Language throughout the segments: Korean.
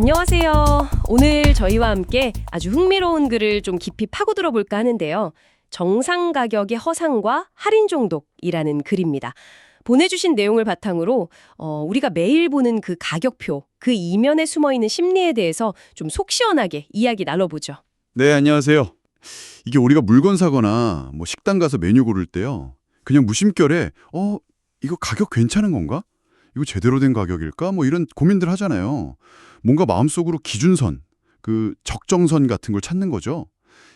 안녕하세요. 오늘 저희와 함께 아주 흥미로운 글을 좀 깊이 파고들어 볼까 하는데요. 정상 가격의 허상과 할인 중독이라는 글입니다. 보내주신 내용을 바탕으로 우리가 매일 보는 그 가격표, 그 이면에 숨어있는 심리에 대해서 좀 속 시원하게 이야기 나눠보죠. 네, 안녕하세요. 이게 우리가 물건 사거나 뭐 식당 가서 메뉴 고를 때요. 그냥 무심결에 이거 가격 괜찮은 건가? 이거 제대로 된 가격일까? 뭐 이런 고민들 하잖아요. 뭔가 마음속으로 기준선, 그 적정선 같은 걸 찾는 거죠.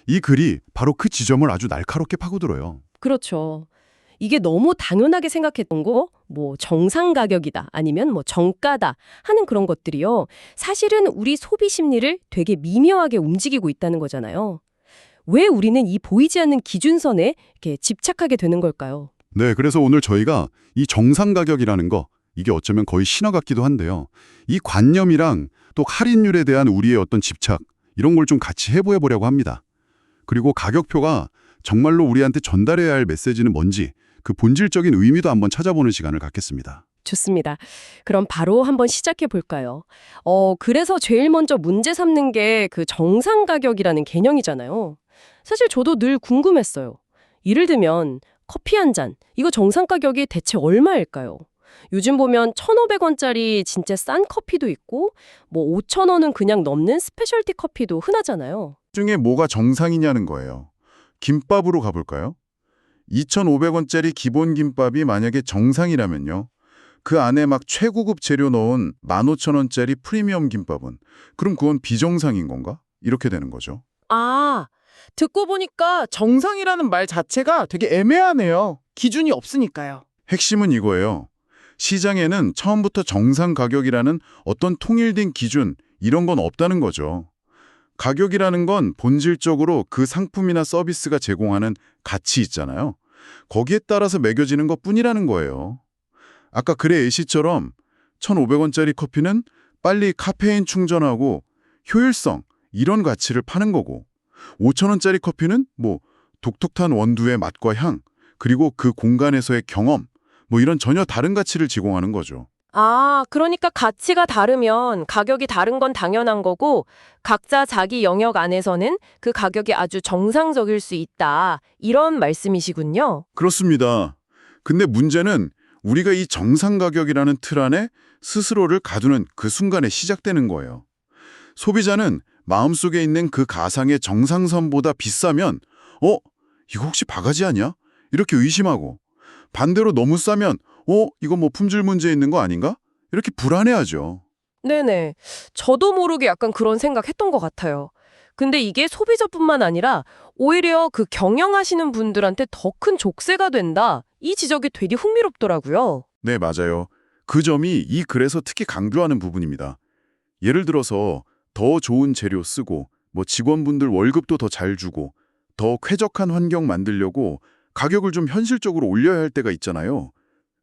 이 글이 바로 그 지점을 아주 날카롭게 파고들어요. 그렇죠. 이게 너무 당연하게 생각했던 거, 뭐 정상 가격이다, 아니면 뭐 정가다 하는 그런 것들이요. 사실은 우리 소비 심리를 되게 미묘하게 움직이고 있다는 거잖아요. 왜 우리는 이 보이지 않는 기준선에 이렇게 집착하게 되는 걸까요? 네, 그래서 오늘 저희가 이 정상 가격이라는 거, 이게 어쩌면 거의 신화 같기도 한데요. 이 관념이랑 또 할인율에 대한 우리의 어떤 집착, 이런 걸 좀 같이 해보려고 합니다. 그리고 가격표가 정말로 우리한테 전달해야 할 메시지는 뭔지, 그 본질적인 의미도 한번 찾아보는 시간을 갖겠습니다. 좋습니다. 그럼 바로 한번 시작해 볼까요? 그래서 제일 먼저 문제 삼는 게 그 정상 가격이라는 개념이잖아요. 사실 저도 늘 궁금했어요. 예를 들면 커피 한 잔, 이거 정상 가격이 대체 얼마일까요? 요즘 보면 1,500원짜리 진짜 싼 커피도 있고 뭐 5,000원은 그냥 넘는 스페셜티 커피도 흔하잖아요. 중에 뭐가 정상이냐는 거예요. 김밥으로 가볼까요? 2,500원짜리 기본 김밥이 만약에 정상이라면요. 그 안에 막 최고급 재료 넣은 15,000원짜리 프리미엄 김밥은 그럼 그건 비정상인 건가? 이렇게 되는 거죠. 아, 듣고 보니까 정상이라는 말 자체가 되게 애매하네요. 기준이 없으니까요. 핵심은 이거예요. 시장에는 처음부터 정상 가격이라는 어떤 통일된 기준 이런 건 없다는 거죠. 가격이라는 건 본질적으로 그 상품이나 서비스가 제공하는 가치 있잖아요. 거기에 따라서 매겨지는 것뿐이라는 거예요. 아까 글의 예시처럼 1,500원짜리 커피는 빨리 카페인 충전하고 효율성 이런 가치를 파는 거고 5,000원짜리 커피는 뭐 독특한 원두의 맛과 향 그리고 그 공간에서의 경험 뭐 이런 전혀 다른 가치를 제공하는 거죠. 아, 그러니까 가치가 다르면 가격이 다른 건 당연한 거고 각자 자기 영역 안에서는 그 가격이 아주 정상적일 수 있다. 이런 말씀이시군요. 그렇습니다. 근데 문제는 우리가 이 정상 가격이라는 틀 안에 스스로를 가두는 그 순간에 시작되는 거예요. 소비자는 마음속에 있는 그 가상의 정상선보다 비싸면 이거 혹시 바가지 아니야? 이렇게 의심하고 반대로 너무 싸면 이거 뭐 품질 문제 있는 거 아닌가? 이렇게 불안해하죠. 네네. 저도 모르게 약간 그런 생각했던 것 같아요. 근데 이게 소비자뿐만 아니라 오히려 그 경영하시는 분들한테 더 큰 족쇄가 된다. 이 지적이 되게 흥미롭더라고요. 네, 맞아요. 그 점이 이 글에서 특히 강조하는 부분입니다. 예를 들어서 더 좋은 재료 쓰고 뭐 직원분들 월급도 더 잘 주고 더 쾌적한 환경 만들려고 가격을 좀 현실적으로 올려야 할 때가 있잖아요.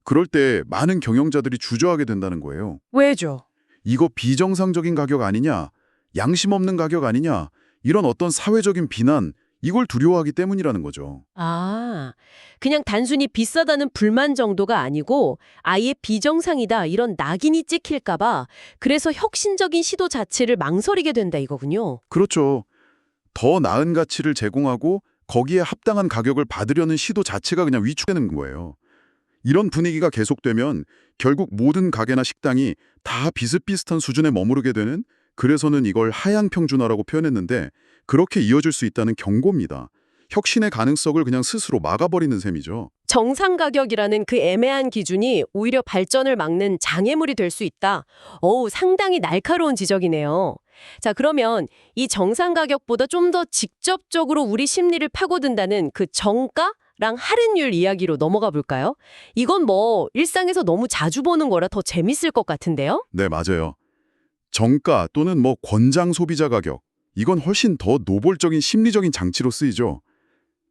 그럴 때 많은 경영자들이 주저하게 된다는 거예요. 왜죠? 이거 비정상적인 가격 아니냐? 양심 없는 가격 아니냐? 이런 어떤 사회적인 비난, 이걸 두려워하기 때문이라는 거죠. 아, 그냥 단순히 비싸다는 불만 정도가 아니고 아예 비정상이다 이런 낙인이 찍힐까 봐 그래서 혁신적인 시도 자체를 망설이게 된다 이거군요. 그렇죠. 더 나은 가치를 제공하고 거기에 합당한 가격을 받으려는 시도 자체가 그냥 위축되는 거예요. 이런 분위기가 계속되면 결국 모든 가게나 식당이 다 비슷비슷한 수준에 머무르게 되는, 그래서는 이걸 하향 평준화라고 표현했는데 그렇게 이어질 수 있다는 경고입니다. 혁신의 가능성을 그냥 스스로 막아버리는 셈이죠. 정상 가격이라는 그 애매한 기준이 오히려 발전을 막는 장애물이 될 수 있다. 상당히 날카로운 지적이네요. 자, 그러면 이 정상 가격보다 좀 더 직접적으로 우리 심리를 파고든다는 그 정가랑 할인율 이야기로 넘어가 볼까요? 이건 뭐 일상에서 너무 자주 보는 거라 더 재밌을 것 같은데요? 네, 맞아요. 정가 또는 뭐 권장 소비자 가격, 이건 훨씬 더 노골적인 심리적인 장치로 쓰이죠.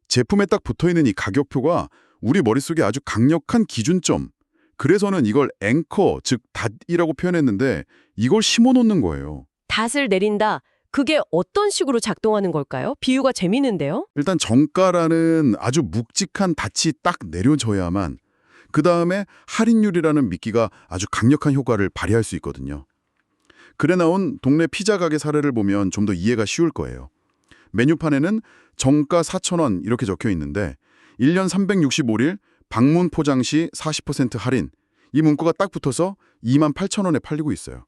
제품에 딱 붙어있는 이 가격표가 우리 머릿속에 아주 강력한 기준점, 그래서는 이걸 앵커, 즉 닷이라고 표현했는데 이걸 심어놓는 거예요. 닷을 내린다. 그게 어떤 식으로 작동하는 걸까요? 비유가 재밌는데요? 일단 정가라는 아주 묵직한 닻이 딱 내려져야만 그 다음에 할인율이라는 미끼가 아주 강력한 효과를 발휘할 수 있거든요. 글에 나온 동네 피자 가게 사례를 보면 좀 더 이해가 쉬울 거예요. 메뉴판에는 정가 4,000원 이렇게 적혀 있는데 1년 365일 방문 포장 시 40% 할인 이 문구가 딱 붙어서 28,000원에 팔리고 있어요.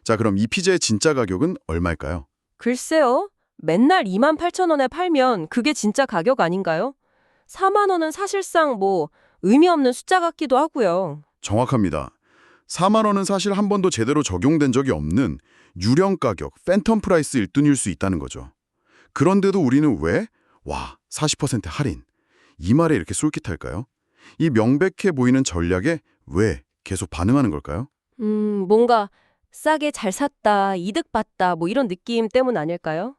자, 그럼 이 피자의 진짜 가격은 얼마일까요? 글쎄요. 맨날 28,000원에 팔면 그게 진짜 가격 아닌가요? 4만 원은 사실상 뭐 의미 없는 숫자 같기도 하고요. 정확합니다. 4만 원은 사실 한 번도 제대로 적용된 적이 없는 유령 가격, 팬텀 프라이스 일둔일 수 있다는 거죠. 그런데도 우리는 왜? 와, 40% 할인. 이 말에 이렇게 솔깃할까요? 이 명백해 보이는 전략에 왜 계속 반응하는 걸까요? 뭔가 싸게 잘 샀다, 이득 봤다 뭐 이런 느낌 때문 아닐까요?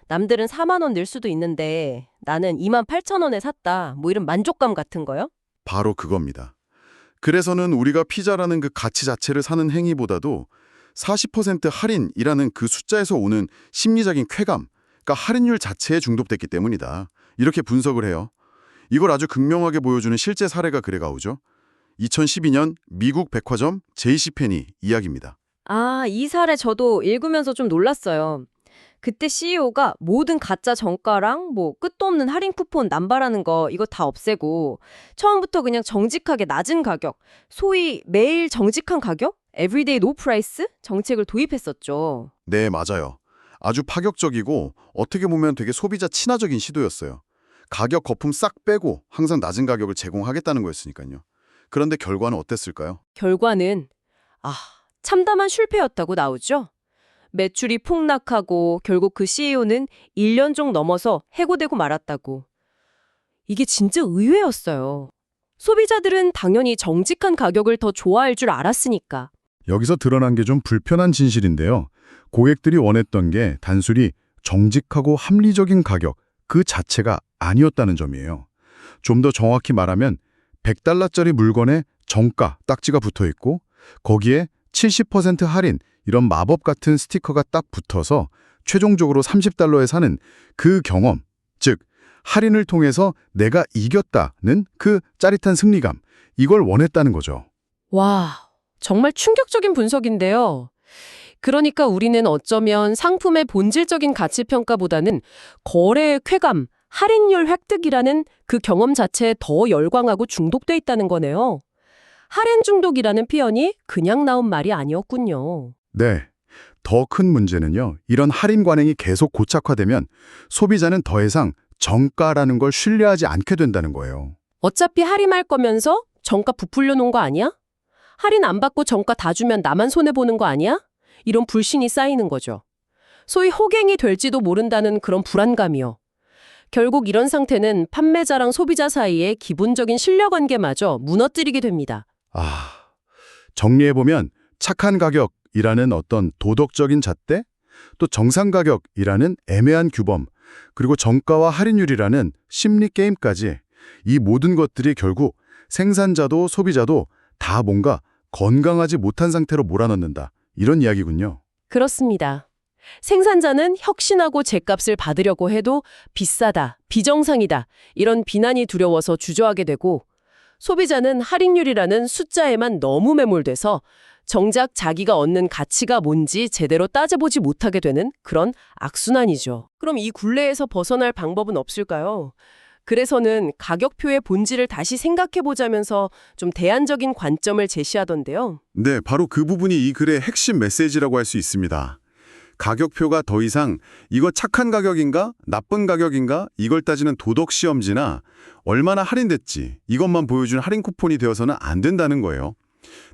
남들은 4만 원 낼 수도 있는데 나는 28,000원에 샀다. 뭐 이런 만족감 같은 거요? 바로 그겁니다. 그래서는 우리가 피자라는 그 가치 자체를 사는 행위보다도 40% 할인이라는 그 숫자에서 오는 심리적인 쾌감, 그러니까 할인율 자체에 중독됐기 때문이다. 이렇게 분석을 해요. 이걸 아주 극명하게 보여주는 실제 사례가 글에 나오죠. 2012년 미국 백화점 JCPenney 이야기입니다. 아, 이 사례 저도 읽으면서 좀 놀랐어요. 그때 CEO가 모든 가짜 정가랑 뭐 끝도 없는 할인 쿠폰 남발하는 거 이거 다 없애고 처음부터 그냥 정직하게 낮은 가격, 소위 매일 정직한 가격? Everyday no price? 정책을 도입했었죠. 네, 맞아요. 아주 파격적이고 어떻게 보면 되게 소비자 친화적인 시도였어요. 가격 거품 싹 빼고 항상 낮은 가격을 제공하겠다는 거였으니까요. 그런데 결과는 어땠을까요? 결과는 참담한 실패였다고 나오죠. 매출이 폭락하고 결국 그 CEO는 1년 좀 넘어서 해고되고 말았다고. 이게 진짜 의외였어요. 소비자들은 당연히 정직한 가격을 더 좋아할 줄 알았으니까. 여기서 드러난 게 좀 불편한 진실인데요. 고객들이 원했던 게 단순히 정직하고 합리적인 가격 그 자체가 아니었다는 점이에요. 좀 더 정확히 말하면 100달러짜리 물건에 정가 딱지가 붙어 있고 거기에 70% 할인 이런 마법 같은 스티커가 딱 붙어서 최종적으로 30달러에 사는 그 경험, 즉 할인을 통해서 내가 이겼다는 그 짜릿한 승리감, 이걸 원했다는 거죠. 와, 정말 충격적인 분석인데요. 그러니까 우리는 어쩌면 상품의 본질적인 가치 평가보다는 거래의 쾌감, 할인율 획득이라는 그 경험 자체에 더 열광하고 중독돼 있다는 거네요. 할인 중독이라는 표현이 그냥 나온 말이 아니었군요. 네. 더 큰 문제는요. 이런 할인 관행이 계속 고착화되면 소비자는 더 이상 정가라는 걸 신뢰하지 않게 된다는 거예요. 어차피 할인할 거면서 정가 부풀려 놓은 거 아니야? 할인 안 받고 정가 다 주면 나만 손해보는 거 아니야? 이런 불신이 쌓이는 거죠. 소위 호갱이 될지도 모른다는 그런 불안감이요. 결국 이런 상태는 판매자랑 소비자 사이의 기본적인 신뢰관계마저 무너뜨리게 됩니다. 정리해보면 착한 가격이라는 어떤 도덕적인 잣대, 또 정상 가격이라는 애매한 규범, 그리고 정가와 할인율이라는 심리 게임까지 이 모든 것들이 결국 생산자도 소비자도 다 뭔가 건강하지 못한 상태로 몰아넣는다. 이런 이야기군요. 그렇습니다. 생산자는 혁신하고 제값을 받으려고 해도 비싸다, 비정상이다 이런 비난이 두려워서 주저하게 되고 소비자는 할인율이라는 숫자에만 너무 매몰돼서 정작 자기가 얻는 가치가 뭔지 제대로 따져보지 못하게 되는 그런 악순환이죠. 그럼 이 굴레에서 벗어날 방법은 없을까요? 그래서는 가격표의 본질을 다시 생각해보자면서 좀 대안적인 관점을 제시하던데요. 네, 바로 그 부분이 이 글의 핵심 메시지라고 할 수 있습니다. 가격표가 더 이상 이거 착한 가격인가, 나쁜 가격인가 이걸 따지는 도덕 시험지나 얼마나 할인됐지 이것만 보여주는 할인 쿠폰이 되어서는 안 된다는 거예요.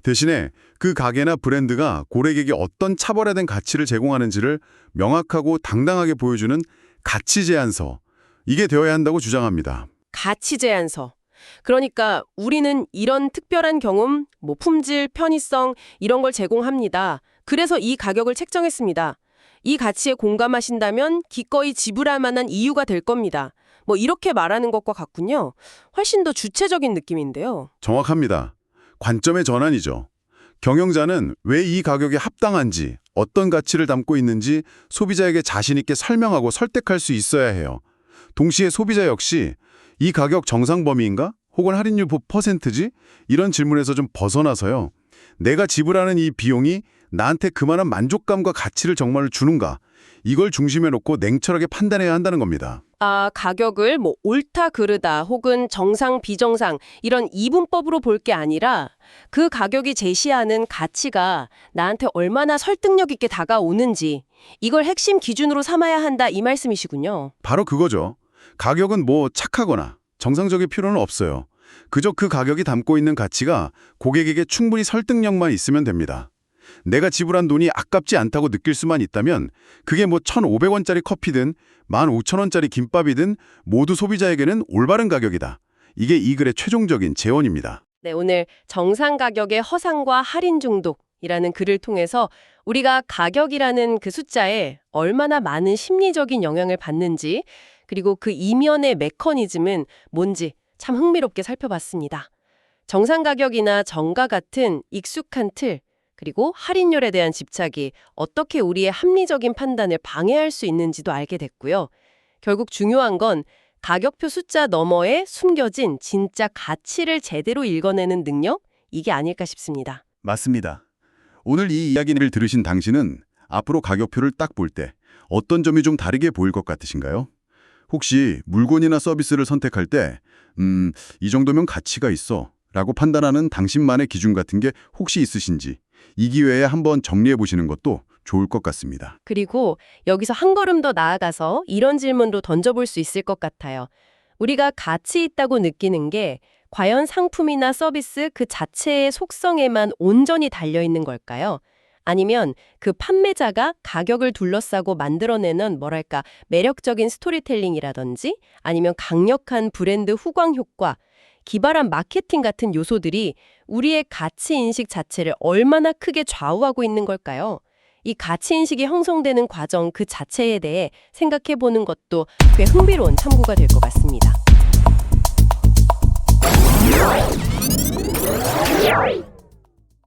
대신에 그 가게나 브랜드가 고객에게 어떤 차별화된 가치를 제공하는지를 명확하고 당당하게 보여주는 가치 제안서, 이게 되어야 한다고 주장합니다. 가치 제안서. 그러니까 우리는 이런 특별한 경험, 품질, 편의성 이런 걸 제공합니다. 그래서 이 가격을 책정했습니다. 이 가치에 공감하신다면 기꺼이 지불할 만한 이유가 될 겁니다. 이렇게 말하는 것과 같군요. 훨씬 더 주체적인 느낌인데요. 정확합니다. 관점의 전환이죠. 경영자는 왜 이 가격에 합당한지, 어떤 가치를 담고 있는지 소비자에게 자신 있게 설명하고 설득할 수 있어야 해요. 동시에 소비자 역시 이 가격 정상 범위인가? 혹은 할인율 %지? 이런 질문에서 좀 벗어나서요. 내가 지불하는 이 비용이 나한테 그만한 만족감과 가치를 정말 주는가? 이걸 중심에 놓고 냉철하게 판단해야 한다는 겁니다. 아, 가격을 뭐 옳다 그르다 혹은 정상 비정상 이런 이분법으로 볼 게 아니라 그 가격이 제시하는 가치가 나한테 얼마나 설득력 있게 다가오는지 이걸 핵심 기준으로 삼아야 한다 이 말씀이시군요. 바로 그거죠. 가격은 뭐 착하거나 정상적일 필요는 없어요. 그저 그 가격이 담고 있는 가치가 고객에게 충분히 설득력만 있으면 됩니다. 내가 지불한 돈이 아깝지 않다고 느낄 수만 있다면 그게 뭐 1,500원짜리 커피든 15,000원짜리 김밥이든 모두 소비자에게는 올바른 가격이다. 이게 이 글의 최종적인 재원입니다. 네, 오늘 정상 가격의 허상과 할인 중독이라는 글을 통해서 우리가 가격이라는 그 숫자에 얼마나 많은 심리적인 영향을 받는지 그리고 그 이면의 메커니즘은 뭔지 참 흥미롭게 살펴봤습니다. 정상 가격이나 정가 같은 익숙한 틀 그리고 할인율에 대한 집착이 어떻게 우리의 합리적인 판단을 방해할 수 있는지도 알게 됐고요. 결국 중요한 건 가격표 숫자 너머에 숨겨진 진짜 가치를 제대로 읽어내는 능력? 이게 아닐까 싶습니다. 맞습니다. 오늘 이 이야기를 들으신 당신은 앞으로 가격표를 딱 볼 때 어떤 점이 좀 다르게 보일 것 같으신가요? 혹시 물건이나 서비스를 선택할 때 이 정도면 가치가 있어 라고 판단하는 당신만의 기준 같은 게 혹시 있으신지 이 기회에 한번 정리해 보시는 것도 좋을 것 같습니다. 그리고 여기서 한 걸음 더 나아가서 이런 질문도 던져볼 수 있을 것 같아요. 우리가 가치 있다고 느끼는 게 과연 상품이나 서비스 그 자체의 속성에만 온전히 달려있는 걸까요? 아니면 그 판매자가 가격을 둘러싸고 만들어내는 뭐랄까 매력적인 스토리텔링이라든지 아니면 강력한 브랜드 후광 효과, 기발한 마케팅 같은 요소들이 우리의 가치인식 자체를 얼마나 크게 좌우하고 있는 걸까요? 이 가치인식이 형성되는 과정 그 자체에 대해 생각해보는 것도 꽤 흥미로운 참고가 될 것 같습니다.